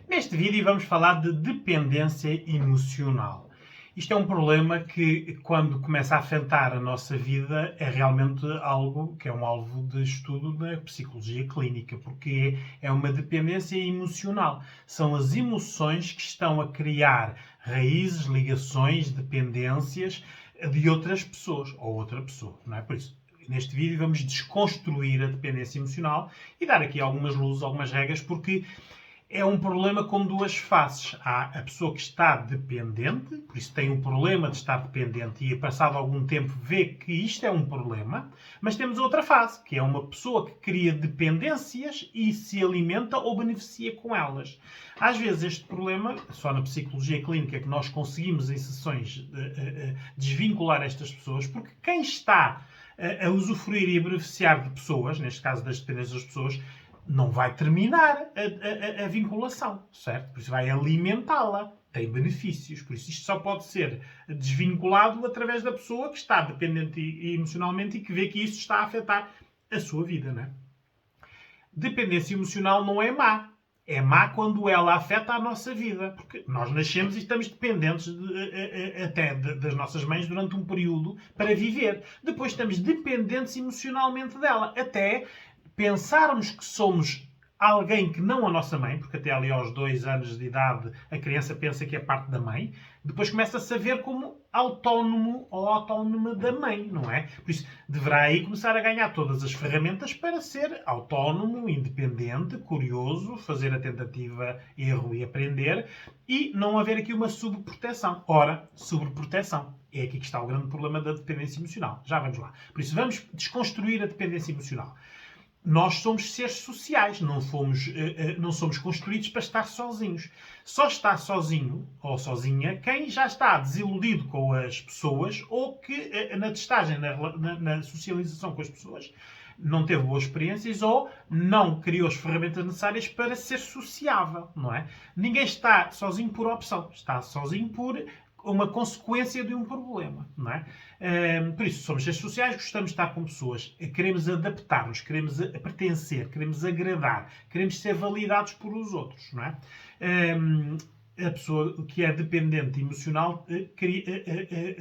Neste vídeo vamos falar de dependência emocional. Isto é um problema que, quando começa a afetar a nossa vida, é realmente algo que é um alvo de estudo da psicologia clínica, porque é uma dependência emocional. São as emoções que estão a criar raízes, ligações, dependências de outras pessoas ou outra pessoa, não é? Por isso, neste vídeo vamos desconstruir a dependência emocional e dar aqui algumas luzes, algumas regras, porque é um problema com duas faces. Há a pessoa que está dependente, por isso tem um problema de estar dependente e, passado algum tempo, vê que isto é um problema. Mas temos outra face, que é uma pessoa que cria dependências e se alimenta ou beneficia com elas. Às vezes este problema, só na psicologia clínica é que nós conseguimos, em sessões, desvincular estas pessoas, porque quem está a usufruir e a beneficiar de pessoas, neste caso das dependências das pessoas, não vai terminar a vinculação, certo? Por isso vai alimentá-la, tem benefícios. Por isso isto só pode ser desvinculado através da pessoa que está dependente emocionalmente e que vê que isso está a afetar a sua vida, não é? Dependência emocional não é má. É má quando ela afeta a nossa vida. Porque nós nascemos e estamos dependentes das nossas mães durante um período para viver. Depois estamos dependentes emocionalmente dela. Até pensarmos que somos alguém que não a nossa mãe, porque até ali aos 2 anos de idade a criança pensa que é parte da mãe, depois começa-se a ver como autónomo ou autónoma da mãe, não é? Por isso, deverá aí começar a ganhar todas as ferramentas para ser autónomo, independente, curioso, fazer a tentativa, erro e aprender, e não haver aqui uma sobreproteção. Ora, sobreproteção. É aqui que está o grande problema da dependência emocional. Já vamos lá. Por isso, vamos desconstruir a dependência emocional. Nós somos seres sociais, não somos construídos para estar sozinhos. Só está sozinho ou sozinha quem já está desiludido com as pessoas ou que na testagem, na socialização com as pessoas, não teve boas experiências ou não criou as ferramentas necessárias para ser sociável, não é? Ninguém está sozinho por opção, está sozinho por uma consequência de um problema, não é? Por isso, somos seres sociais, gostamos de estar com pessoas, queremos adaptar-nos, queremos pertencer, queremos agradar, queremos ser validados por os outros, não é? A pessoa que é dependente emocional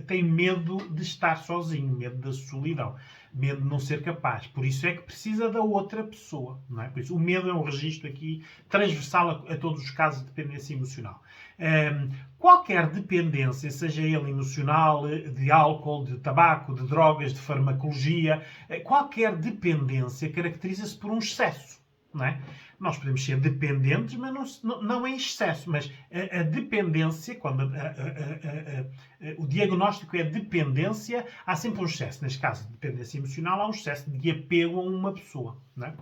tem medo de estar sozinho, medo da solidão, medo de não ser capaz. Por isso é que precisa da outra pessoa, não é? Por isso, o medo é um registro aqui transversal a todos os casos de dependência emocional. Qualquer dependência, seja ele emocional, de álcool, de tabaco, de drogas, de farmacologia, qualquer dependência caracteriza-se por um excesso, não é? Nós podemos ser dependentes, mas não em excesso. Mas a dependência, quando o diagnóstico é dependência, há sempre um excesso. Neste caso, de dependência emocional, há um excesso de apego a uma pessoa, não é?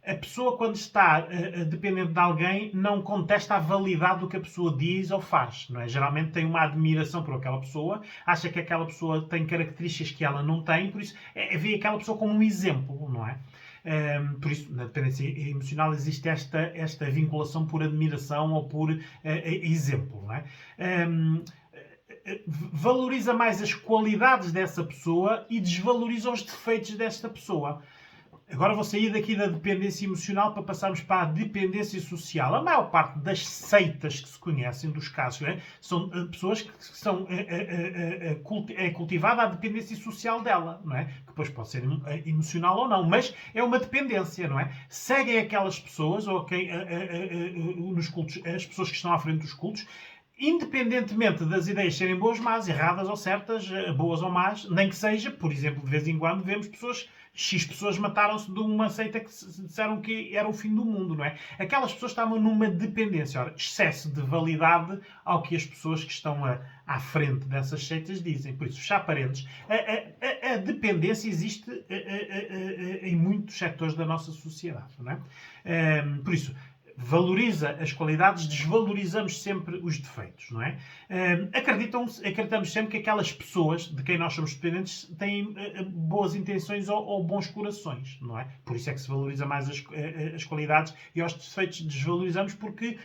A pessoa, quando está dependente de alguém, não contesta a validade do que a pessoa diz ou faz, não é? Geralmente tem uma admiração por aquela pessoa, acha que aquela pessoa tem características que ela não tem, por isso vê aquela pessoa como um exemplo, não é? Por isso, na dependência emocional existe esta vinculação por admiração ou por exemplo, não é? Valoriza mais as qualidades dessa pessoa e desvaloriza os defeitos desta pessoa. Agora vou sair daqui da dependência emocional para passarmos para a dependência social. A maior parte das seitas que se conhecem, dos casos, é? São pessoas que são cultivada a dependência social dela, não é? Que depois pode ser emocional ou não, mas é uma dependência, não é? Seguem aquelas pessoas, ou nos cultos, as pessoas que estão à frente dos cultos, independentemente das ideias serem boas, más, erradas ou certas, boas ou más, nem que seja, por exemplo, de vez em quando vemos X pessoas mataram-se de uma seita que disseram que era o fim do mundo, não é? Aquelas pessoas estavam numa dependência, ora, excesso de validade ao que as pessoas que estão à frente dessas seitas dizem. Por isso, fechar parênteses, a dependência existe em muitos setores da nossa sociedade, não é? Por isso, valoriza as qualidades, desvalorizamos sempre os defeitos, não é? Acreditamos sempre que aquelas pessoas de quem nós somos dependentes têm boas intenções ou bons corações, não é? Por isso é que se valoriza mais as qualidades e os defeitos desvalorizamos porque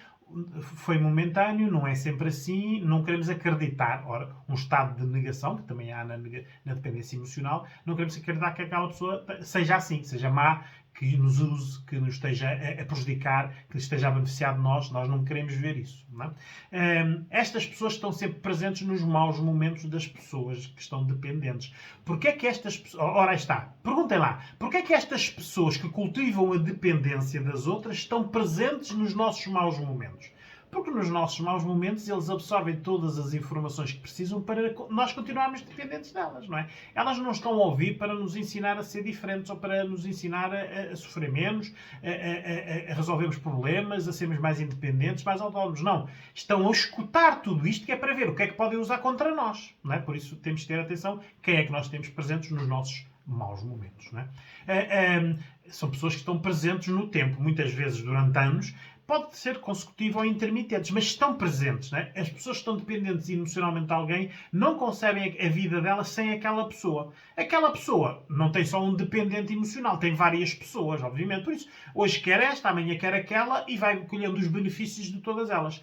foi momentâneo, não é sempre assim, não queremos acreditar. Ora, um estado de negação, que também há na dependência emocional, não queremos acreditar que aquela pessoa seja assim, seja má, que nos use, que nos esteja a prejudicar, que esteja a beneficiar de nós. Nós não queremos ver isso. Não é? Estas pessoas estão sempre presentes nos maus momentos das pessoas que estão dependentes. Porquê é que estas pessoas... Ora, aí está. Perguntem lá. Porquê é que estas pessoas que cultivam a dependência das outras estão presentes nos nossos maus momentos? Porque nos nossos maus momentos eles absorvem todas as informações que precisam para nós continuarmos dependentes delas, não é? Elas não estão a ouvir para nos ensinar a ser diferentes ou para nos ensinar a sofrer menos, a resolvermos problemas, a sermos mais independentes, mais autónomos. Não. Estão a escutar tudo isto que é para ver o que é que podem usar contra nós, não é? Por isso temos de ter atenção quem é que nós temos presentes nos nossos maus momentos, não é? São pessoas que estão presentes no tempo, muitas vezes durante anos. Pode ser consecutivo ou intermitentes, mas estão presentes. Não é? As pessoas que estão dependentes emocionalmente de alguém não concebem a vida delas sem aquela pessoa. Aquela pessoa não tem só um dependente emocional, tem várias pessoas, obviamente. Por isso, hoje quer esta, amanhã quer aquela e vai colhendo os benefícios de todas elas.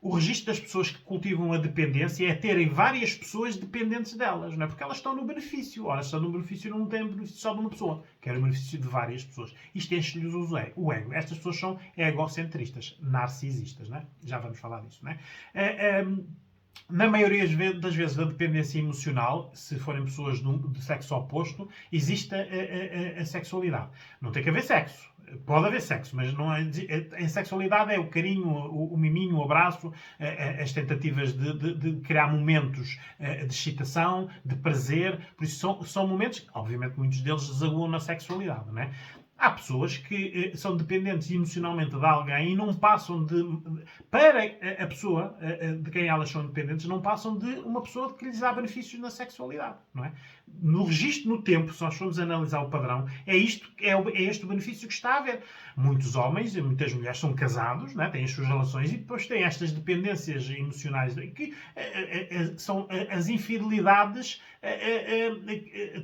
O registro das pessoas que cultivam a dependência é terem várias pessoas dependentes delas, não é? Porque elas estão no benefício. Ora, se estão no benefício, não têm benefício só de uma pessoa. Querem o benefício de várias pessoas. Isto enche-lhes o ego. Estas pessoas são egocentristas, narcisistas, não é? Já vamos falar disso, não é? Na maioria das vezes da dependência emocional, se forem pessoas de sexo oposto, existe a sexualidade. Não tem que haver sexo. Pode haver sexo, mas não é, em sexualidade é o carinho, o miminho, o abraço, as tentativas de criar momentos de excitação, de prazer. Por isso são momentos, obviamente muitos deles desaguam na sexualidade, não é? Há pessoas que são dependentes emocionalmente de alguém e não passam para a pessoa de quem elas são dependentes, não passam de uma pessoa que lhes dá benefícios na sexualidade, não é? No registro, no tempo, se nós formos analisar o padrão, é este o benefício que está a haver. Muitos homens e muitas mulheres são casados, não é? Têm as suas relações e depois têm estas dependências emocionais que são as infidelidades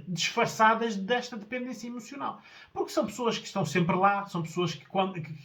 disfarçadas desta dependência emocional. Porque são pessoas que estão sempre lá, são pessoas que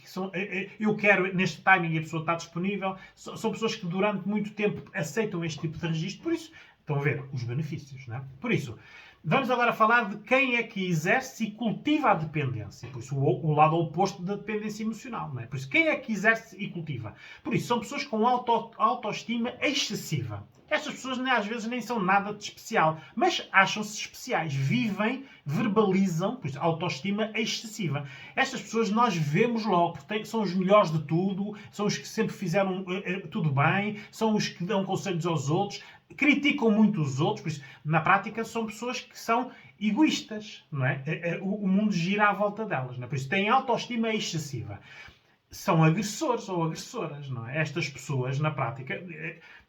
são, eu quero neste timing e a pessoa está disponível, são pessoas que durante muito tempo aceitam este tipo de registro, por isso estão a ver os benefícios, não é? Por isso, vamos agora falar de quem é que exerce e cultiva a dependência. Por isso, o lado oposto da dependência emocional, não é? Por isso, quem é que exerce e cultiva? Por isso, são pessoas com autoestima excessiva. Estas pessoas às vezes nem são nada de especial, mas acham-se especiais. Vivem, verbalizam, por isso, autoestima excessiva. Estas pessoas nós vemos logo, porque são os melhores de tudo, são os que sempre fizeram tudo bem, são os que dão conselhos aos outros, criticam muito os outros, por isso, na prática, são pessoas que são egoístas, não é? O mundo gira à volta delas, não é? Por isso, têm autoestima excessiva. São agressores ou agressoras, não é? Estas pessoas, na prática,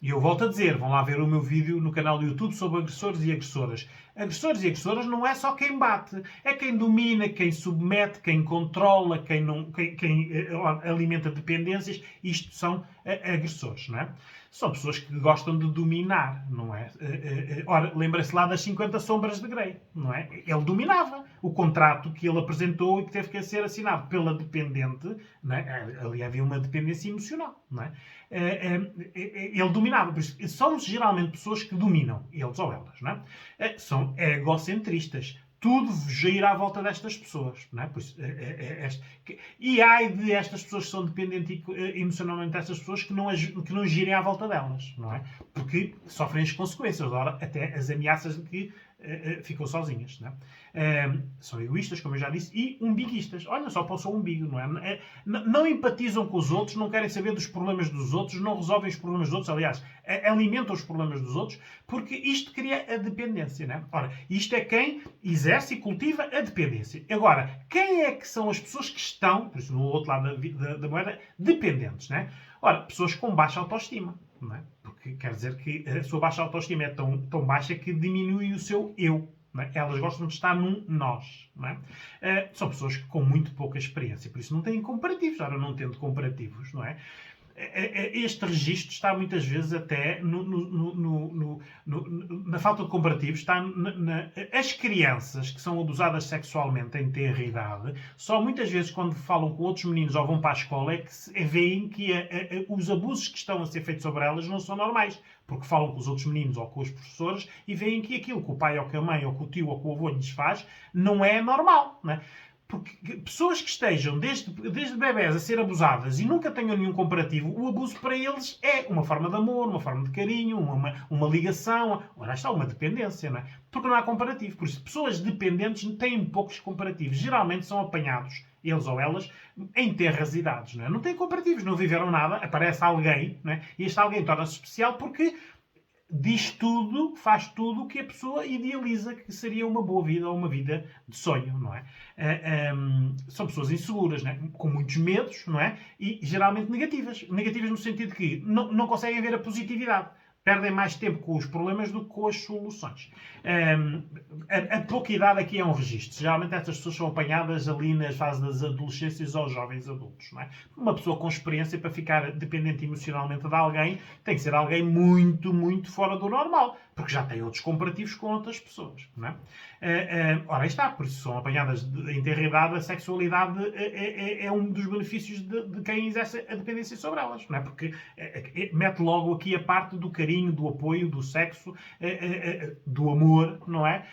e eu volto a dizer, vão lá ver o meu vídeo no canal do YouTube sobre agressores e agressoras. Agressores e agressoras não é só quem bate, é quem domina, quem submete, quem controla, quem alimenta dependências. Isto são agressores, não é? São pessoas que gostam de dominar, não é? Ora, lembra-se lá das 50 Sombras de Grey, não é? Ele dominava o contrato que ele apresentou e que teve que ser assinado pela dependente, não é? Ali havia uma dependência emocional, não é? Ele dominava. Por isso, são geralmente pessoas que dominam, eles ou elas, não é? São egocentristas. Tudo gira à volta destas pessoas, não é? Por isso, e ai de estas pessoas que são dependentes emocionalmente destas pessoas que não girem à volta delas, não é? Porque sofrem as consequências, ora, até as ameaças de que ficam sozinhas, não é? São egoístas, como eu já disse, e umbiguistas. Olha só para o seu umbigo, não é? Não empatizam com os outros, não querem saber dos problemas dos outros, não resolvem os problemas dos outros, aliás, alimentam os problemas dos outros, porque isto cria a dependência, não é? Ora, isto é quem exerce e cultiva a dependência. Agora, quem é que são as pessoas que estão, por isso no outro lado da moeda, dependentes, não é? Ora, pessoas com baixa autoestima, não é? Porque quer dizer que a sua baixa autoestima é tão baixa que diminui o seu eu. Não é? Elas gostam de estar num nós. Não é? São pessoas com muito pouca experiência, por isso não têm comparativos. Ora, não tendo comparativos, não é? Este registro está muitas vezes até na falta de comparativos, está as crianças que são abusadas sexualmente em tenra idade, só muitas vezes quando falam com outros meninos ou vão para a escola é que veem que os abusos que estão a ser feitos sobre elas não são normais. Porque falam com os outros meninos ou com os professores e veem que aquilo que o pai ou que a mãe ou que o tio ou que o avô lhes faz não é normal. Não é? Porque pessoas que estejam desde bebés a ser abusadas e nunca tenham nenhum comparativo, o abuso para eles é uma forma de amor, uma forma de carinho, uma ligação, ora está, uma dependência, não é? Porque não há comparativo. Por isso, pessoas dependentes têm poucos comparativos. Geralmente são apanhados, eles ou elas, em terras idades, não é? Não têm comparativos, não viveram nada, aparece alguém, não é? E este alguém torna-se especial porque diz tudo, faz tudo o que a pessoa idealiza que seria uma boa vida ou uma vida de sonho, não é? São pessoas inseguras, não é? Com muitos medos, não é? E geralmente negativas. Negativas no sentido que não conseguem ver a positividade. Perdem mais tempo com os problemas do que com as soluções. A pouca idade aqui é um registro. Geralmente estas pessoas são apanhadas ali nas fases das adolescências ou jovens adultos. Não é? Uma pessoa com experiência para ficar dependente emocionalmente de alguém tem que ser alguém muito, muito fora do normal. Porque já tem outros comparativos com outras pessoas. Não é? Ora, aí está. Por isso são apanhadas em tenra idade. A sexualidade é um dos benefícios de quem exerce a dependência sobre elas. Não é? Porque mete logo aqui a parte do carinho, do apoio, do sexo, do amor, não é?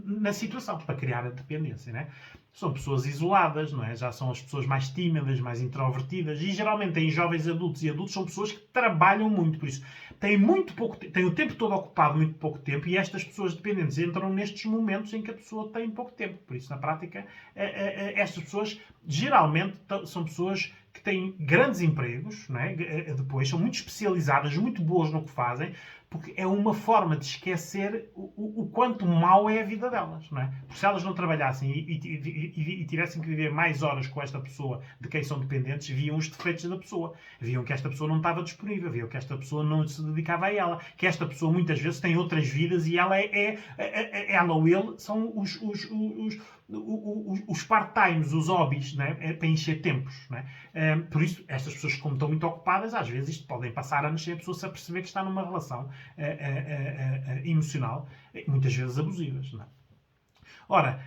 Na situação, para criar a dependência, não é? São pessoas isoladas, não é? Já são as pessoas mais tímidas, mais introvertidas e geralmente em jovens adultos e adultos são pessoas que trabalham muito, por isso têm muito pouco, têm o tempo todo ocupado, muito pouco tempo, e estas pessoas dependentes entram nestes momentos em que a pessoa tem pouco tempo. Por isso, na prática, estas pessoas geralmente são pessoas que têm grandes empregos, não é? Depois são muito especializadas, muito boas no que fazem, porque é uma forma de esquecer o quanto mau é a vida delas, não é? Porque se elas não trabalhassem e tivessem que viver mais horas com esta pessoa de quem são dependentes, viam os defeitos da pessoa. Viam que esta pessoa não estava disponível, viam que esta pessoa não se dedicava a ela, que esta pessoa muitas vezes tem outras vidas e ela ela ou ele são os part-times, os hobbies, não é? Para encher tempos. Não é? Por isso, estas pessoas, como estão muito ocupadas, às vezes isto podem passar anos sem a pessoa se aperceber que está numa relação emocional, muitas vezes abusivas. Não é? Ora,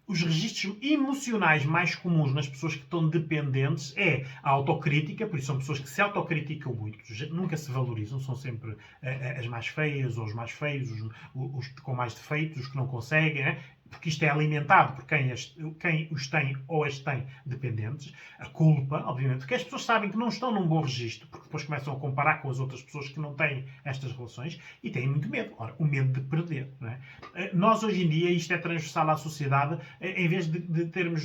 os registros emocionais mais comuns nas pessoas que estão dependentes é a autocrítica, por isso são pessoas que se autocriticam muito, nunca se valorizam, são sempre as mais feias ou os mais feios, os com mais defeitos, os que não conseguem, né? Porque isto é alimentado por quem os tem ou as tem dependentes. A culpa, obviamente, porque as pessoas sabem que não estão num bom registro, porque depois começam a comparar com as outras pessoas que não têm estas relações e têm muito medo. Ora, o medo de perder. Não é? Nós, hoje em dia, isto é transversal à sociedade, em vez de termos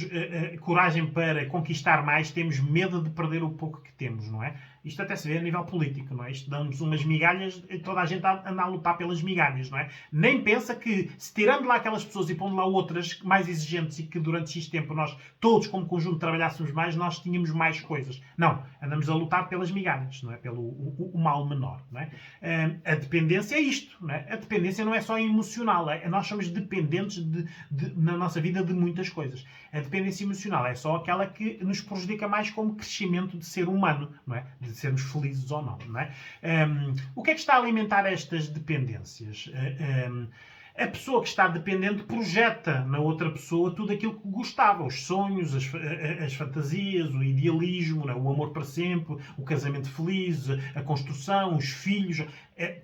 coragem para conquistar mais, temos medo de perder o pouco que temos, não é? Isto até se vê a nível político, não é? Isto dá-nos umas migalhas, toda a gente anda a lutar pelas migalhas, não é? Nem pensa que, se tirando lá aquelas pessoas e pondo lá outras mais exigentes e que durante X tempo nós, todos como conjunto, trabalhássemos mais, nós tínhamos mais coisas. Não. Andamos a lutar pelas migalhas, não é? Pelo o mal menor, não é? A dependência é isto, não é? A dependência não é só emocional. Nós somos dependentes na nossa vida de muitas coisas. A dependência emocional é só aquela que nos prejudica mais como crescimento de ser humano, não é? De sermos felizes ou não, não é? O que é que está a alimentar estas dependências? A pessoa que está dependente projeta na outra pessoa tudo aquilo que gostava, os sonhos, as fantasias, o idealismo, o amor para sempre, o casamento feliz, a construção, os filhos.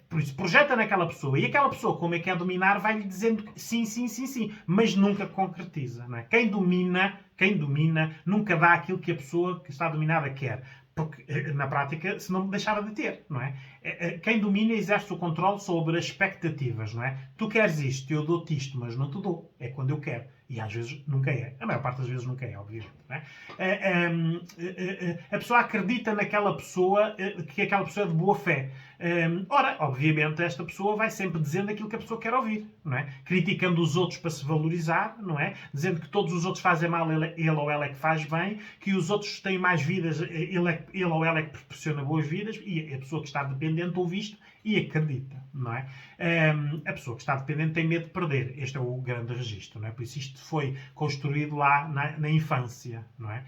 Por isso, projeta naquela pessoa. E aquela pessoa, como é que é dominar, vai-lhe dizendo sim, sim, sim, sim, mas nunca concretiza. Não é? Quem domina nunca dá aquilo que a pessoa que está dominada quer. Porque, na prática, se não deixava de ter, não é? Quem domina exerce o controle sobre as expectativas, não é? Tu queres isto, eu dou-te isto, mas não te dou. É quando eu quero. E às vezes nunca é. A maior parte das vezes nunca é, obviamente. Não é? A pessoa acredita naquela pessoa, que aquela pessoa é de boa fé. Ora, obviamente, esta pessoa vai sempre dizendo aquilo que a pessoa quer ouvir, não é? Criticando os outros para se valorizar, não é? Dizendo que todos os outros fazem mal, ele ou ela é que faz bem, que os outros têm mais vidas, ele ou ela é que proporciona boas vidas, e a pessoa que está dependente ouve isto e acredita, não é? A pessoa que está dependente tem medo de perder. Este é o grande registro, não é? Por isso isto foi construído lá na infância, não é?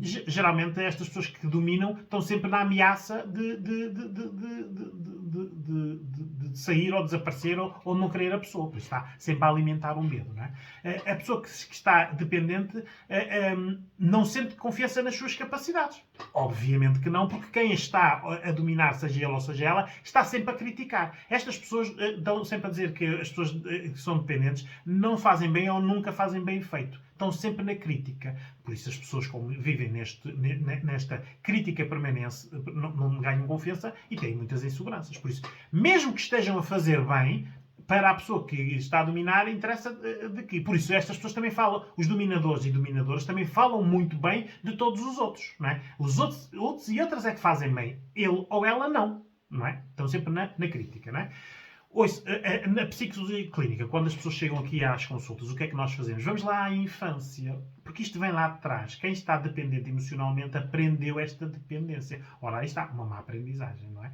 Geralmente estas pessoas que dominam estão sempre na ameaça de de sair ou desaparecer ou não querer a pessoa. Por isso está sempre a alimentar o medo. Não é? A pessoa que está dependente não sente confiança nas suas capacidades. Obviamente que não, porque quem está a dominar, seja ele ou seja ela, está sempre a criticar. Estas pessoas dão sempre a dizer que as pessoas que são dependentes não fazem bem ou nunca fazem bem feito. Estão sempre na crítica. Por isso as pessoas que vivem nesta crítica permanente não ganham confiança e têm muitas inseguranças. Por isso, mesmo que estejam a fazer bem, para a pessoa que está a dominar, interessa de quê? Por isso, estas pessoas também falam, os dominadores e dominadoras também falam muito bem de todos os outros. Não é? Os outros e outras é que fazem bem. Ele ou ela não é? Estão sempre na crítica. Não é? Ouça, na psicologia clínica, quando as pessoas chegam aqui às consultas, o que é que nós fazemos? Vamos lá à infância, porque isto vem lá de trás. Quem está dependente emocionalmente aprendeu esta dependência. Ora, aí está uma má aprendizagem, não é?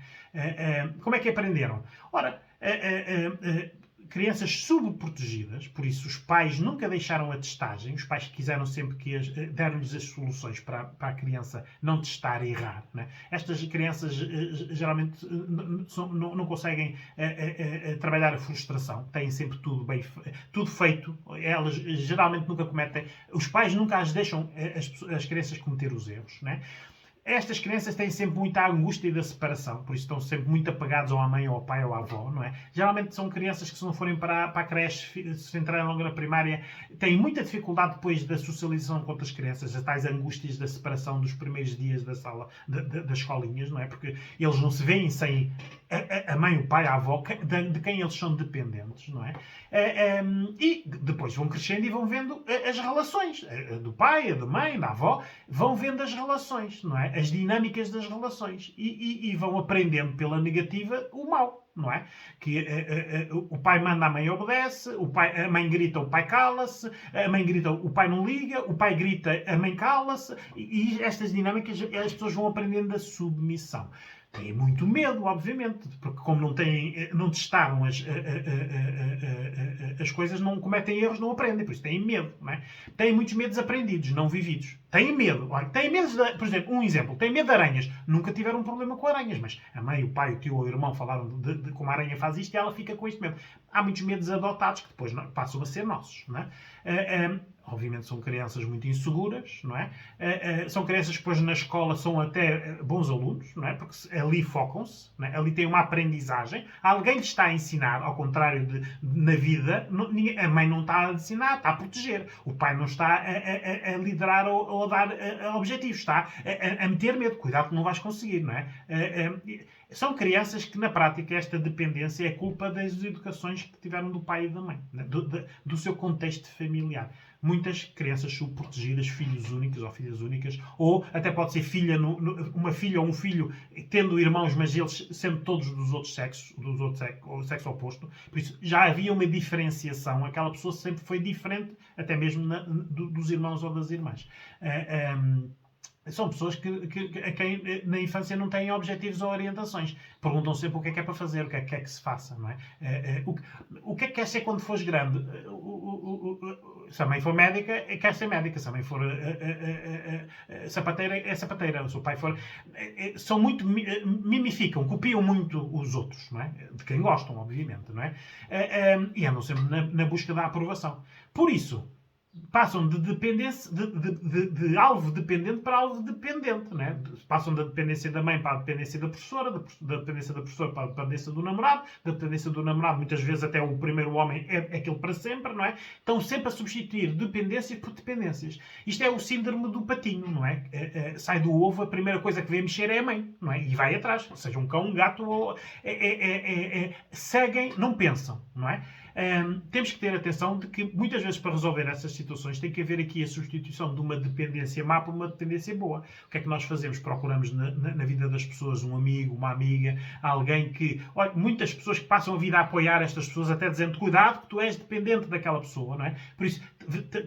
Como é que aprenderam? Ora, crianças subprotegidas, por isso os pais nunca deixaram a testagem, os pais quiseram sempre que deram-lhes as soluções para a criança não testar e errar. Né? Estas crianças geralmente não conseguem trabalhar a frustração, têm sempre tudo feito, elas geralmente nunca cometem, os pais nunca as deixam as crianças cometer os erros. Né? Estas crianças têm sempre muita angústia da separação, por isso estão sempre muito apagados ou à mãe, ou ao pai, ou à avó, não é? Geralmente são crianças que, se não forem para a creche, se entrarem logo na primária, têm muita dificuldade depois da socialização com outras crianças, as tais angústias da separação dos primeiros dias da sala, das escolinhas, não é? Porque eles não se veem sem a mãe, o pai, a avó, de quem eles são dependentes, não é? E depois vão crescendo e vão vendo as relações do pai, da mãe, da avó, vão vendo as relações, não é? As dinâmicas das relações e vão aprendendo pela negativa o mal, não é? Que o pai manda, a mãe obedece, a mãe grita, o pai cala-se, a mãe grita, o pai não liga, o pai grita, a mãe cala-se e estas dinâmicas as pessoas vão aprendendo da submissão. Têm muito medo, obviamente, porque como não testaram as coisas, não cometem erros, não aprendem, por isso têm medo. Não é? Têm muitos medos aprendidos, não vividos. Têm medo. Olha, têm medo por exemplo, um exemplo, têm medo de aranhas. Nunca tiveram um problema com aranhas, mas a mãe, o pai, o tio ou o irmão falaram de como a aranha faz isto e ela fica com este medo. Há muitos medos adotados que depois passam a ser nossos. Não é? Obviamente são crianças muito inseguras, não é? São crianças que depois na escola são até bons alunos, não é? Porque ali focam-se, é? Ali tem uma aprendizagem. Alguém lhes está a ensinar, ao contrário na vida, a mãe não está a ensinar, está a proteger. O pai não está a liderar ou a dar objetivos, está a meter medo. Cuidado que não vais conseguir, não é? São crianças que, na prática, esta dependência é culpa das educações que tiveram do pai e da mãe, né? do seu contexto familiar. Muitas crianças subprotegidas, filhos únicos ou filhas únicas, ou até pode ser uma filha ou um filho tendo irmãos, mas eles sendo todos dos outros sexos, o sexo oposto. Por isso, já havia uma diferenciação. Aquela pessoa sempre foi diferente, até mesmo dos irmãos ou das irmãs. São pessoas a quem na infância não têm objetivos ou orientações. Perguntam sempre o que é para fazer, o que é que se faça. Não é? O que é que quer ser quando fores grande? Se a mãe for médica, quer ser médica. Se a mãe for sapateira, é sapateira. Se o pai for... São muito... Mimificam, copiam muito os outros. Não é? De quem gostam, obviamente. Não é? E andam sempre na busca da aprovação. Por isso, passam de dependência, de alvo dependente para alvo dependente, né? Passam da dependência da mãe para a dependência da professora, da dependência da professora para a dependência do namorado, da dependência do namorado, muitas vezes até o primeiro homem é aquele para sempre, não é? Estão sempre a substituir dependências por dependências. Isto é o síndrome do patinho, não é? Sai do ovo, a primeira coisa que vem mexer é a mãe, não é? E vai atrás, seja um cão, um gato, ou seguem, não pensam, não é? Temos que ter atenção de que muitas vezes para resolver essas situações tem que haver aqui a substituição de uma dependência má por uma dependência boa. O que é que nós fazemos? Procuramos na vida das pessoas um amigo, uma amiga, alguém que... Olha, muitas pessoas que passam a vida a apoiar estas pessoas até dizendo cuidado que tu és dependente daquela pessoa, não é? Por isso,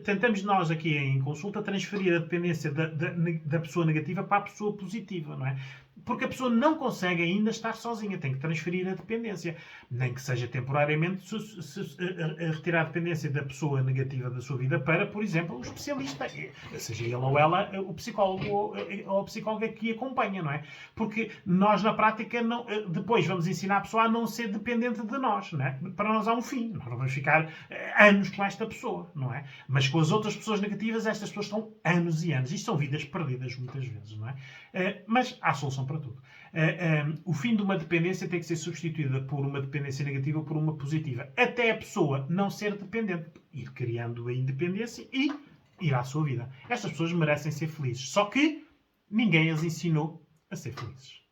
tentamos nós aqui em consulta transferir a dependência da pessoa negativa para a pessoa positiva, não é? porque a pessoa não consegue ainda estar sozinha, tem que transferir a dependência. Nem que seja temporariamente retirar a dependência da pessoa negativa da sua vida para, por exemplo, o especialista, seja ele ou ela, o psicólogo ou a psicóloga que acompanha, não é? Porque nós, na prática, não, depois vamos ensinar a pessoa a não ser dependente de nós, não é? Para nós há um fim, nós não vamos ficar anos com esta pessoa, não é? Mas com as outras pessoas negativas, estas pessoas estão anos e anos. Isto são vidas perdidas, muitas vezes, não é? Mas há solução para tudo. O fim de uma dependência tem que ser substituída por uma dependência negativa ou por uma positiva. Até a pessoa não ser dependente. Ir criando a independência e ir à sua vida. Estas pessoas merecem ser felizes. Só que ninguém as ensinou a ser felizes.